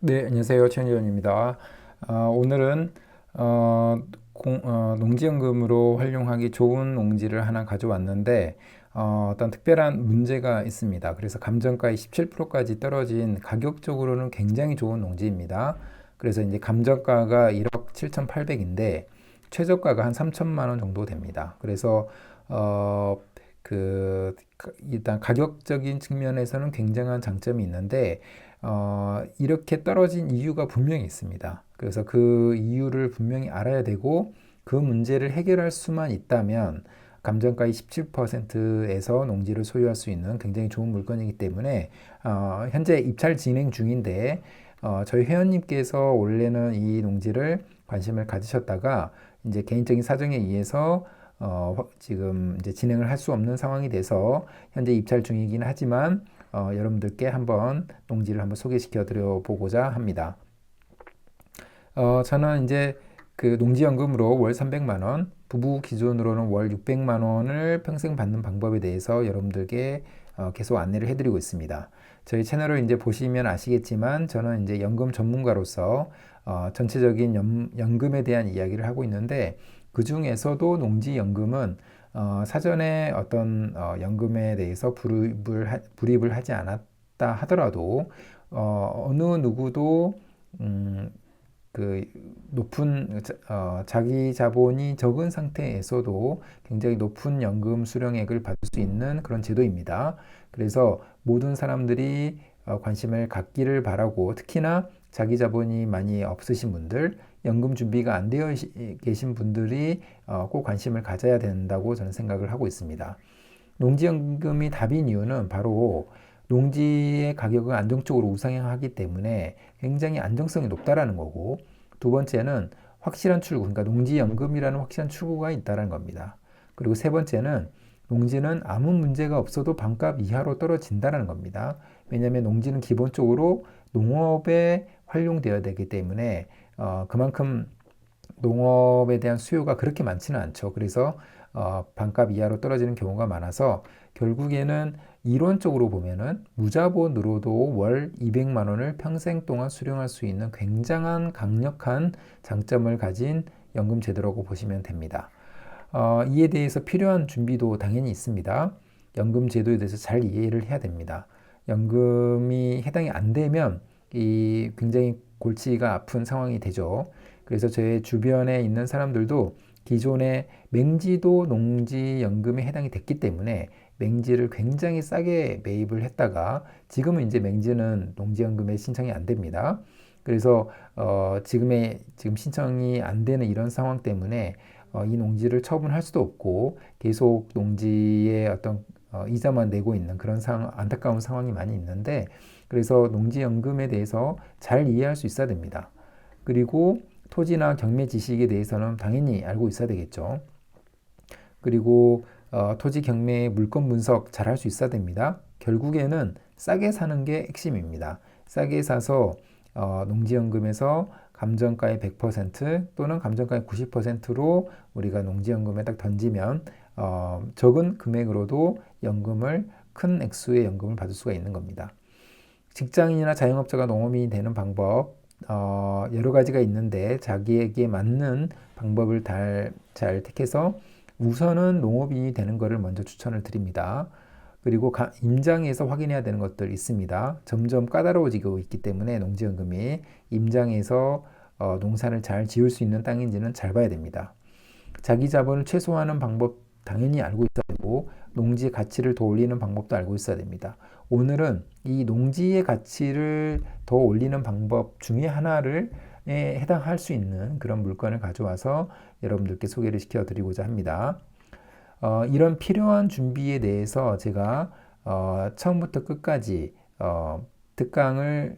네, 안녕하세요. 최현정입니다. 오늘은 농지연금으로 활용하기 좋은 농지를 하나 가져왔는데 어떤 특별한 문제가 있습니다. 그래서 감정가의 17%까지 떨어진 가격적으로는 굉장히 좋은 농지입니다. 그래서 이제 감정가가 1억 7,800인데 최저가가 한 3천만 원 정도 됩니다. 그래서 어, 일단 가격적인 측면에서는 굉장한 장점이 있는데 이렇게 떨어진 이유가 분명히 있습니다. 그래서 그 이유를 분명히 알아야 되고 그 문제를 해결할 수만 있다면 감정가의 17%에서 농지를 소유할 수 있는 굉장히 좋은 물건이기 때문에 현재 입찰 진행 중인데 저희 회원님께서 원래는 이 농지를 관심을 가지셨다가 이제 개인적인 사정에 의해서 지금 이제 진행을 할 수 없는 상황이 돼서 현재 입찰 중이긴 하지만 여러분들께 한번 농지를 한번 소개시켜 드려 보고자 합니다. 저는 이제 그 농지연금으로 월 300만 원, 부부 기준으로는 월 600만 원을 평생 받는 방법에 대해서 여러분들께 계속 안내를 해드리고 있습니다. 저희 채널을 이제 보시면 아시겠지만 저는 이제 연금 전문가로서 전체적인 연금에 대한 이야기를 하고 있는데 그 중에서도 농지연금은 사전에 어떤 연금에 대해서 불입을 하지 않았다 하더라도 어느 누구도 음, 그 높은 자기 자본이 적은 상태에서도 굉장히 높은 연금 수령액을 받을 수 있는 그런 제도입니다. 그래서 모든 사람들이 관심을 갖기를 바라고 특히나 자기 자본이 많이 없으신 분들, 연금 준비가 안 되어 계신 분들이 꼭 관심을 가져야 된다고 저는 생각을 하고 있습니다. 농지연금이 답인 이유는 바로 농지의 가격은 안정적으로 우상향하기 때문에 굉장히 안정성이 높다라는 거고, 두 번째는 확실한 출구, 그러니까 농지연금이라는 확실한 출구가 있다는 겁니다. 그리고 세 번째는 농지는 아무 문제가 없어도 반값 이하로 떨어진다는 겁니다. 왜냐하면 농지는 기본적으로 농업에 활용되어야 되기 때문에 그만큼 농업에 대한 수요가 그렇게 많지는 않죠. 그래서 반값 이하로 떨어지는 경우가 많아서 결국에는 이론적으로 보면은 무자본으로도 월 200만 원을 평생 동안 수령할 수 있는 굉장한 강력한 장점을 가진 연금 제도라고 보시면 됩니다. 이에 대해서 필요한 준비도 당연히 있습니다. 연금 제도에 대해서 잘 이해를 해야 됩니다. 연금이 해당이 안 되면 이 굉장히 골치가 아픈 상황이 되죠. 그래서 제 주변에 있는 사람들도 기존에 맹지도 농지연금에 해당이 됐기 때문에 맹지를 굉장히 싸게 매입을 했다가 지금은 이제 맹지는 농지연금에 신청이 안 됩니다. 그래서 지금 신청이 안 되는 이런 상황 때문에 이 농지를 처분할 수도 없고 계속 농지에 어떤 이자만 내고 있는 그런 안타까운 상황이 많이 있는데 그래서 농지연금에 대해서 잘 이해할 수 있어야 됩니다. 그리고 토지나 경매 지식에 대해서는 당연히 알고 있어야 되겠죠. 그리고 토지 경매 물건 분석 잘 할 수 있어야 됩니다. 결국에는 싸게 사는 게 핵심입니다. 싸게 사서 농지연금에서 감정가의 100% 또는 감정가의 90%로 우리가 농지연금에 딱 던지면 적은 금액으로도 큰 액수의 연금을 받을 수가 있는 겁니다. 직장인이나 자영업자가 농업인이 되는 방법 여러 가지가 있는데 자기에게 맞는 방법을 잘 택해서 우선은 농업인이 되는 것을 먼저 추천을 드립니다. 그리고 임장에서 확인해야 되는 것들 있습니다. 점점 까다로워지고 있기 때문에 농지연금이 임장에서 농사를 잘 지을 수 있는 땅인지는 잘 봐야 됩니다. 자기 자본을 최소화하는 방법 당연히 알고 있어야 되고 농지의 가치를 더 올리는 방법도 알고 있어야 됩니다. 오늘은 이 농지의 가치를 더 올리는 방법 중에 하나를 해당할 수 있는 그런 물건을 가져와서 여러분들께 소개를 시켜드리고자 합니다. 이런 필요한 준비에 대해서 제가 처음부터 끝까지 특강을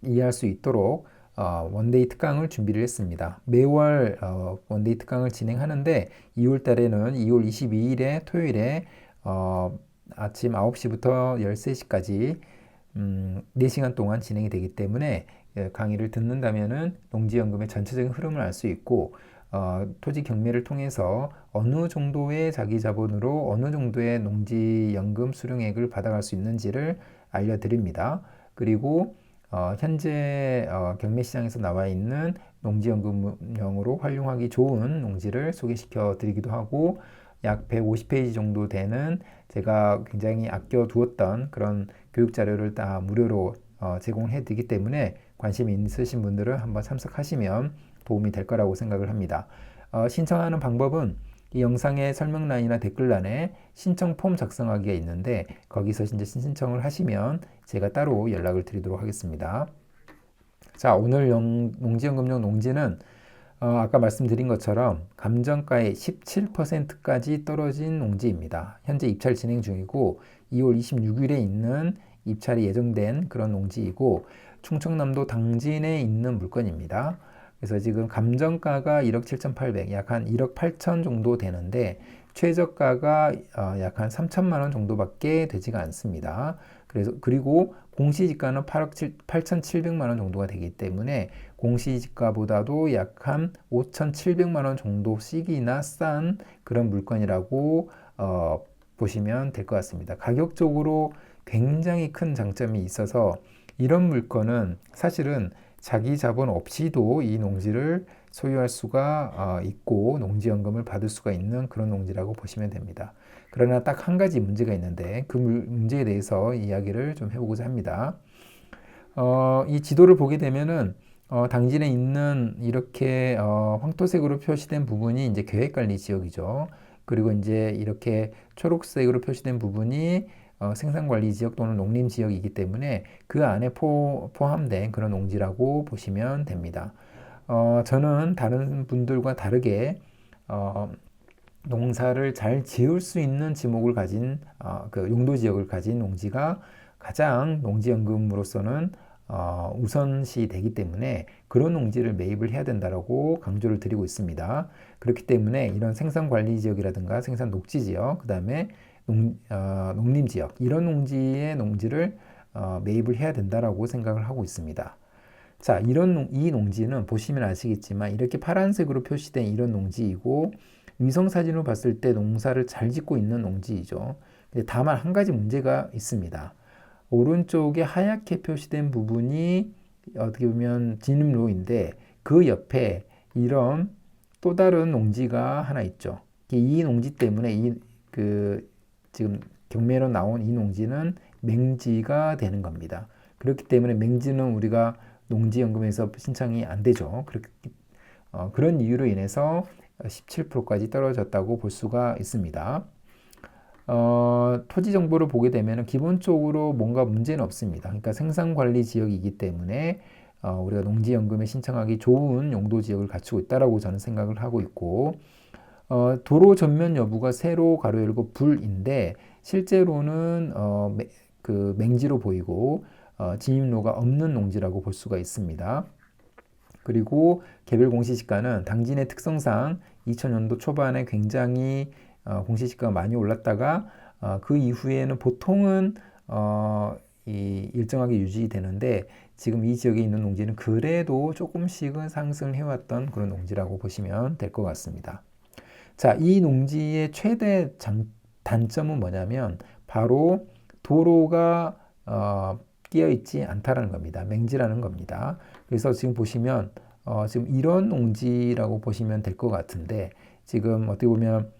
이해할 수 있도록 원데이 특강을 준비를 했습니다. 매월 원데이 특강을 진행하는데 2월 달에는 2월 22일에 토요일에 아침 9시부터 13시까지 4시간 동안 진행이 되기 때문에 강의를 듣는다면은 농지연금의 전체적인 흐름을 알 수 있고 토지 경매를 통해서 어느 정도의 자기 자본으로 어느 정도의 농지연금 수령액을 받아갈 수 있는지를 알려드립니다. 그리고 현재 경매시장에서 나와 있는 농지연금용으로 활용하기 좋은 농지를 소개시켜 드리기도 하고, 약 150페이지 정도 되는 제가 굉장히 아껴 두었던 그런 교육 자료를 다 무료로 제공해 드리기 때문에 관심 있으신 분들은 한번 참석하시면 도움이 될 거라고 생각을 합니다. 신청하는 방법은 이 영상의 설명란이나 댓글란에 신청 폼 작성하기가 있는데, 거기서 이제 신청을 하시면 제가 따로 연락을 드리도록 하겠습니다. 자, 오늘 농지연금용 농지는 아까 말씀드린 것처럼 감정가의 17%까지 떨어진 농지입니다. 현재 입찰 진행 중이고 2월 26일에 있는 입찰이 예정된 그런 농지이고, 충청남도 당진에 있는 물건입니다. 그래서 지금 감정가가 1억 7,800, 약 한 1억 8천 정도 되는데, 최저가가 약 한 3천만 원 정도밖에 되지가 않습니다. 그리고 공시지가는 8억 8,700만 원 정도가 되기 때문에 공시지가보다도 약 한 5,700만 원 정도씩이나 싼 그런 물건이라고 보시면 될 것 같습니다. 가격적으로 굉장히 큰 장점이 있어서 이런 물건은 사실은 자기 자본 없이도 이 농지를 소유할 수가 있고 농지연금을 받을 수가 있는 그런 농지라고 보시면 됩니다. 그러나 딱 한 가지 문제가 있는데, 그 문제에 대해서 이야기를 좀 해보고자 합니다. 이 지도를 보게 되면은 당진에 있는 이렇게 황토색으로 표시된 부분이 이제 계획관리 지역이죠. 그리고 이제 이렇게 초록색으로 표시된 부분이 생산관리 지역 또는 농림 지역이기 때문에 그 안에 포함된 그런 농지라고 보시면 됩니다. 저는 다른 분들과 다르게 농사를 잘 지을 수 있는 지목을 가진 그 용도 지역을 가진 농지가 가장 농지연금으로서는 우선시 되기 때문에 그런 농지를 매입을 해야 된다라고 강조를 드리고 있습니다. 그렇기 때문에 이런 생산관리 지역이라든가 생산 녹지 지역, 그 다음에 농림 지역, 이런 농지의 농지를 매입을 해야 된다라고 생각을 하고 있습니다. 자, 이 농지는 보시면 아시겠지만 이렇게 파란색으로 표시된 이런 농지이고, 위성사진으로 봤을 때 농사를 잘 짓고 있는 농지이죠. 근데 다만 한 가지 문제가 있습니다. 오른쪽에 하얗게 표시된 부분이 어떻게 보면 진입로인데, 그 옆에 이런 또 다른 농지가 하나 있죠. 이 농지 때문에 지금 경매로 나온 이 농지는 맹지가 되는 겁니다. 그렇기 때문에 맹지는 우리가 농지연금에서 신청이 안 되죠. 그런 이유로 인해서 17%까지 떨어졌다고 볼 수가 있습니다. 토지 정보를 보게 되면 기본적으로 뭔가 문제는 없습니다. 그러니까 생산관리 지역이기 때문에 우리가 농지연금에 신청하기 좋은 용도 지역을 갖추고 있다라고 저는 생각을 하고 있고, 도로 전면 여부가 세로 가로 열고 불인데 실제로는 그 맹지로 보이고 진입로가 없는 농지라고 볼 수가 있습니다. 그리고 개별 공시지가는 당진의 특성상 2000년도 초반에 굉장히 공시지가가 많이 올랐다가 그 이후에는 보통은 일정하게 유지되는데, 지금 이 지역에 있는 농지는 그래도 조금씩은 상승을 해왔던 그런 농지라고 보시면 될 것 같습니다. 자, 이 농지의 최대 단점은 뭐냐면 바로 도로가 끼어 있지 않다라는 겁니다. 맹지라는 겁니다. 그래서 지금 보시면 지금 이런 농지라고 보시면 될 것 같은데, 지금 어떻게 보면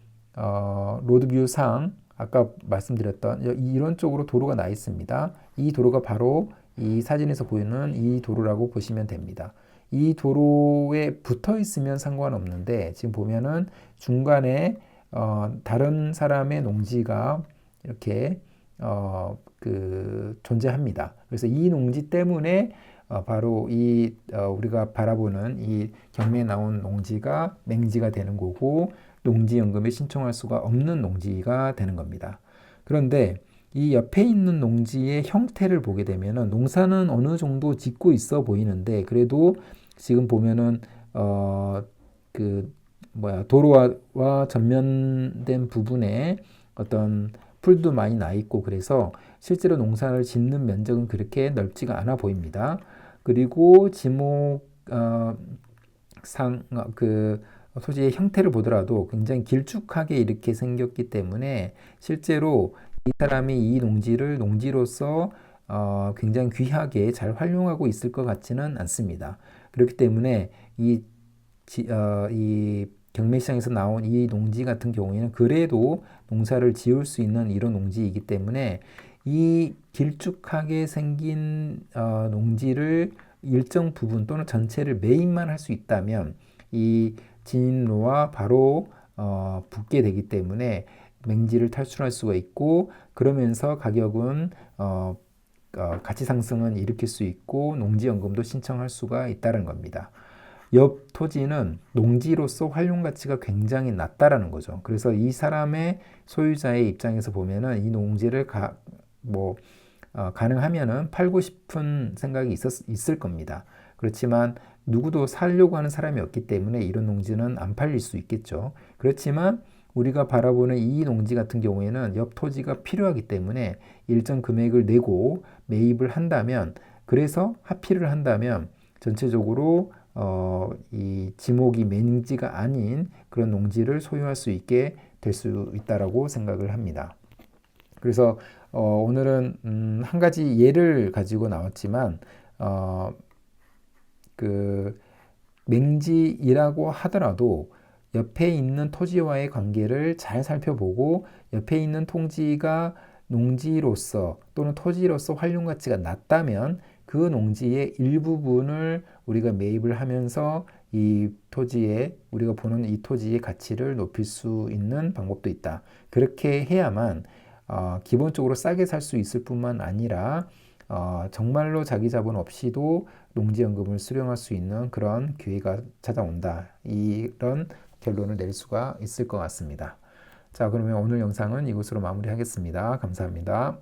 로드뷰상 아까 말씀드렸던 이런 쪽으로 도로가 나 있습니다. 이 도로가 바로 이 사진에서 보이는 이 도로라고 보시면 됩니다. 이 도로에 붙어 있으면 상관없는데, 지금 보면은 중간에 다른 사람의 농지가 이렇게 존재합니다. 그래서 이 농지 때문에 바로 우리가 바라보는 이 경매에 나온 농지가 맹지가 되는 거고, 농지연금에 신청할 수가 없는 농지가 되는 겁니다. 그런데 이 옆에 있는 농지의 형태를 보게 되면은 농사는 어느 정도 짓고 있어 보이는데, 그래도 지금 보면은 도로와 전면된 부분에 어떤 풀도 많이 나 있고, 그래서 실제로 농사를 짓는 면적은 그렇게 넓지가 않아 보입니다. 그리고 토지의 형태를 보더라도 굉장히 길쭉하게 이렇게 생겼기 때문에 실제로 이 사람이 이 농지를 농지로서 굉장히 귀하게 잘 활용하고 있을 것 같지는 않습니다. 그렇기 때문에 이 경매시장에서 나온 이 농지 같은 경우에는 그래도 농사를 지을 수 있는 이런 농지이기 때문에 이 길쭉하게 생긴 농지를 일정 부분 또는 전체를 매입만 할 수 있다면 이 진입로와 바로 붙게 되기 때문에 맹지를 탈출할 수가 있고, 그러면서 가격은 가치 상승은 일으킬 수 있고 농지연금도 신청할 수가 있다는 겁니다. 옆 토지는 농지로서 활용 가치가 굉장히 낮다라는 거죠. 그래서 이 사람의 소유자의 입장에서 보면은 이 농지를 가능하면은 팔고 싶은 생각이 있을 겁니다. 그렇지만 누구도 살려고 하는 사람이 없기 때문에 이런 농지는 안 팔릴 수 있겠죠. 그렇지만 우리가 바라보는 이 농지 같은 경우에는 옆 토지가 필요하기 때문에 일정 금액을 내고 매입을 한다면, 그래서 합의를 한다면 전체적으로 이 지목이 맹지가 아닌 그런 농지를 소유할 수 있게 될 수 있다라고 생각을 합니다. 그래서 오늘은 한 가지 예를 가지고 나왔지만 그 맹지이라고 하더라도 옆에 있는 토지와의 관계를 잘 살펴보고 옆에 있는 토지가 농지로서 또는 토지로서 활용 가치가 낮다면 그 농지의 일부분을 우리가 매입을 하면서 이 토지에, 우리가 보는 이 토지의 가치를 높일 수 있는 방법도 있다. 그렇게 해야만 기본적으로 싸게 살 수 있을 뿐만 아니라 정말로 자기 자본 없이도 농지연금을 수령할 수 있는 그런 기회가 찾아온다. 이런 결론을 낼 수가 있을 것 같습니다. 자, 그러면 오늘 영상은 이것으로 마무리하겠습니다. 감사합니다.